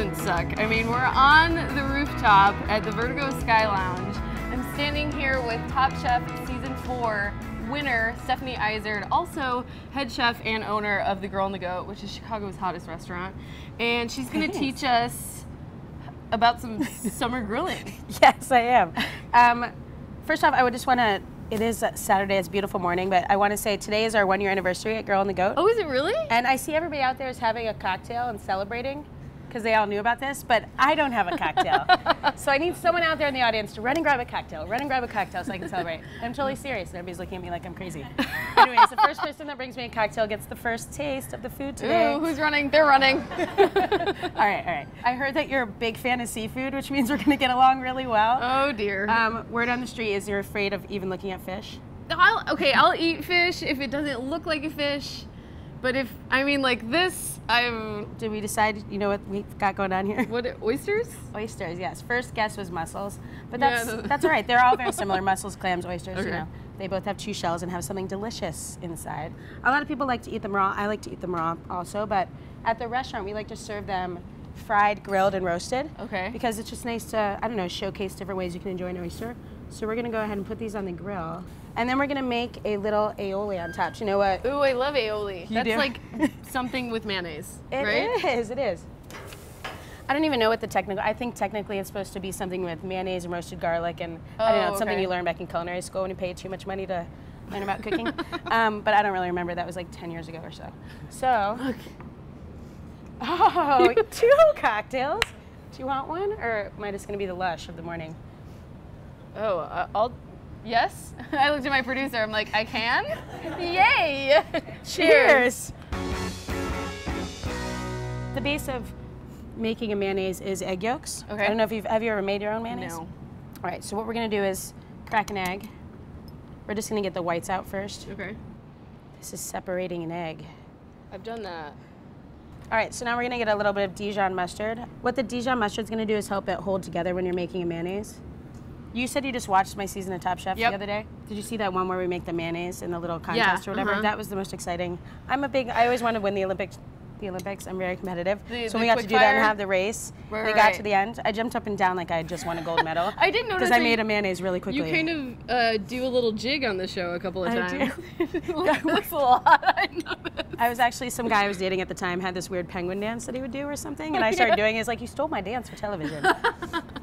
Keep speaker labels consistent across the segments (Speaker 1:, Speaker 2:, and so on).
Speaker 1: doesn't suck. I mean, we're on the rooftop at the Vertigo Sky Lounge. I'm standing here with Top Chef Season 4 winner Stephanie Izard, also head chef and owner of The Girl and the Goat, which is Chicago's hottest restaurant. And she's going to teach us about some summer grilling.
Speaker 2: Yes, I am. First off, I would just want to, it is Saturday, it's a beautiful morning, but I want to say today is our 1-year anniversary at Girl and the Goat.
Speaker 1: Oh, is it really?
Speaker 2: And I see everybody out there is having a cocktail and celebrating because they all knew about this, but I don't have a cocktail. So I need someone out there in the audience to run and grab a cocktail so I can celebrate. I'm totally serious, and everybody's looking at me like I'm crazy. Anyways, the first person that brings me a cocktail gets the first taste of the food today.
Speaker 1: Ooh, who's running? They're running.
Speaker 2: All right. I heard that you're a big fan of seafood, which means we're gonna get along really well.
Speaker 1: Oh dear.
Speaker 2: Word on the street is you're afraid of even looking at fish?
Speaker 1: I'll eat fish if it doesn't look like a fish. But if, I mean, like this,
Speaker 2: Did we decide, you know what we've got going on here?
Speaker 1: What, oysters?
Speaker 2: Oysters, yes. First guess was mussels, but that's all right. They're all very similar, mussels, clams, oysters,
Speaker 1: okay.
Speaker 2: You know. They both have 2 shells and have something delicious inside. A lot of people like to eat them raw. I like to eat them raw also, but at the restaurant, we like to serve them fried, grilled, and roasted.
Speaker 1: Okay.
Speaker 2: Because it's just nice to, I don't know, showcase different ways you can enjoy an oyster. So we're gonna go ahead and put these on the grill. And then we're gonna make a little aioli on top. You know what?
Speaker 1: Ooh, I love aioli. That's
Speaker 2: do?
Speaker 1: like something with mayonnaise,
Speaker 2: It
Speaker 1: right?
Speaker 2: is. I don't even know what the technical, I think technically it's supposed to be something with mayonnaise and roasted garlic and I don't know, it's something you learn back in culinary school when you pay too much money to learn about cooking. But I don't really remember, that was like 10 years ago or so. So, oh, 2 cocktails. Do you want one or am I just gonna be the lush of the morning?
Speaker 1: Oh, yes. I looked at my producer, I'm like, I can? Yay!
Speaker 2: Cheers! The base of making a mayonnaise is egg yolks.
Speaker 1: Okay.
Speaker 2: I don't know if have you ever made your own mayonnaise?
Speaker 1: No.
Speaker 2: All right, so what we're gonna do is crack an egg. We're just gonna get the whites out first.
Speaker 1: Okay.
Speaker 2: This is separating an egg.
Speaker 1: I've done that.
Speaker 2: All right, so now we're gonna get a little bit of Dijon mustard. What the Dijon mustard's gonna do is help it hold together when you're making a mayonnaise. You said you just watched my season of Top Chef the other day. Did you see that one where we make the mayonnaise in the little contest or whatever? That was the most exciting. I always want to win the Olympics. I'm very competitive. So we got to do that and have the race. We got to the end. I jumped up and down like I had just won a gold medal.
Speaker 1: I didn't notice
Speaker 2: because I made a mayonnaise really quickly.
Speaker 1: You kind of do a little jig on the show a couple of times.
Speaker 2: That's a lot. I noticed. I was actually, some guy I was dating at the time had this weird penguin dance that he would do or something, and I started doing it. He's like, you stole my dance for television.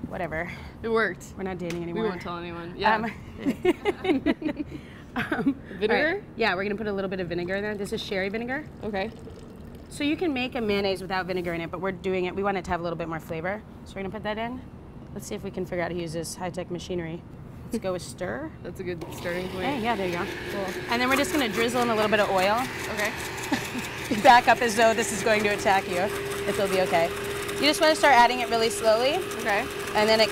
Speaker 2: Whatever.
Speaker 1: It worked.
Speaker 2: We're not dating anymore.
Speaker 1: We won't tell anyone. Yeah. Vinegar?
Speaker 2: Right. Yeah, we're gonna put a little bit of vinegar in there. This is sherry vinegar.
Speaker 1: Okay.
Speaker 2: So you can make a mayonnaise without vinegar in it, but we're doing it, we want it to have a little bit more flavor. So we're gonna put that in. Let's see if we can figure out how to use this high-tech machinery. Let's go with stir.
Speaker 1: That's a good starting point.
Speaker 2: Hey, yeah, there you go. Cool. And then we're just gonna drizzle in a little bit of oil.
Speaker 1: Okay.
Speaker 2: Back up as though this is going to attack you. It'll be okay. You just wanna start adding it really slowly.
Speaker 1: Okay.
Speaker 2: And then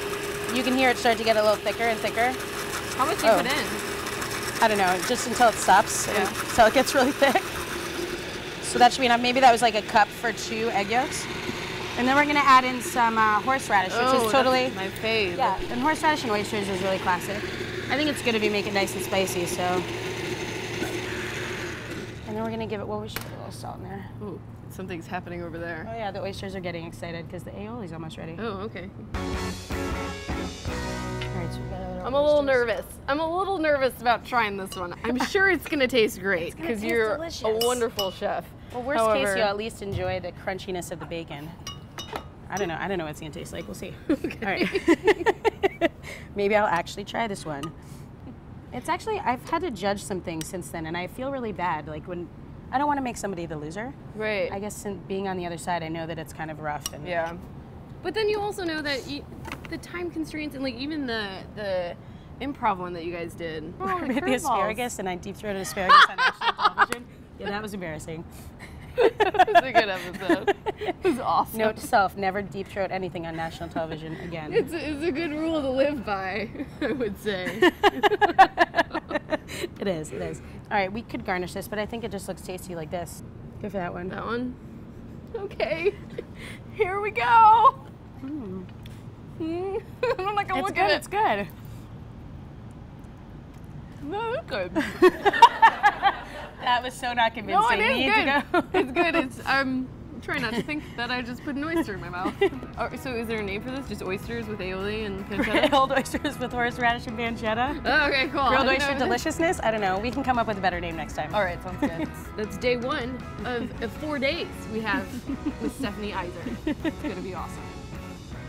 Speaker 2: you can hear it start to get a little thicker and thicker.
Speaker 1: How much do you put in?
Speaker 2: I don't know, just until it stops, until it gets really thick. So that should be enough. Maybe that was like a cup for 2 egg yolks. And then we're gonna add in some horseradish, which is totally
Speaker 1: my fave.
Speaker 2: Yeah, and horseradish and oysters is really classic. I think it's good to be making nice and spicy, so. And then we're gonna give it, well, we should put a little salt in there.
Speaker 1: Ooh, something's happening over there.
Speaker 2: Oh yeah, the oysters are getting excited because the aioli's almost ready.
Speaker 1: Oh, okay.
Speaker 2: All right, so we got
Speaker 1: I'm a little nervous. I'm a little nervous about trying this one. I'm sure it's gonna taste great because you're
Speaker 2: delicious.
Speaker 1: a wonderful chef.
Speaker 2: Well, worst case, you'll at least enjoy the crunchiness of the bacon. I don't know what it's gonna taste like. We'll see.
Speaker 1: Okay.
Speaker 2: All right. Maybe I'll actually try this one. It's actually, I've had to judge some things since then, and I feel really bad. Like when, I don't want to make somebody the loser.
Speaker 1: Right.
Speaker 2: I guess since being on the other side, I know that it's kind of rough. And
Speaker 1: yeah. But then you also know that the time constraints and like even the improv one that you guys did.
Speaker 2: Oh, I made the asparagus and I deep-throated asparagus on national television. Yeah, that was embarrassing.
Speaker 1: It was a good episode. It was awesome.
Speaker 2: Note to self, never deep throat anything on national television again.
Speaker 1: It's a good rule to live by, I would say.
Speaker 2: It is. All right, we could garnish this, but I think it just looks tasty like this. Go for that one.
Speaker 1: That one? Okay. Here we go.
Speaker 2: Mm.
Speaker 1: I'm not gonna look at it.
Speaker 2: It's good.
Speaker 1: No, it's good.
Speaker 2: That was so not convincing.
Speaker 1: No, it is good.
Speaker 2: To go.
Speaker 1: It's good. It's Try not to think that I just put an oyster in my mouth. So is there a name for this? Just oysters with aioli and pancetta?
Speaker 2: Grilled oysters with horseradish and pancetta.
Speaker 1: Oh, okay, cool.
Speaker 2: Grilled oyster deliciousness? I don't know. We can come up with a better name next time.
Speaker 1: All right, sounds good. That's day one of 4 days we have with Stephanie Izard. It's gonna be awesome.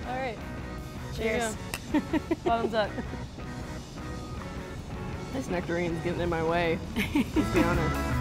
Speaker 1: All right.
Speaker 2: Cheers.
Speaker 1: Bottoms up. This nectarine's getting in my way. Let's be honest.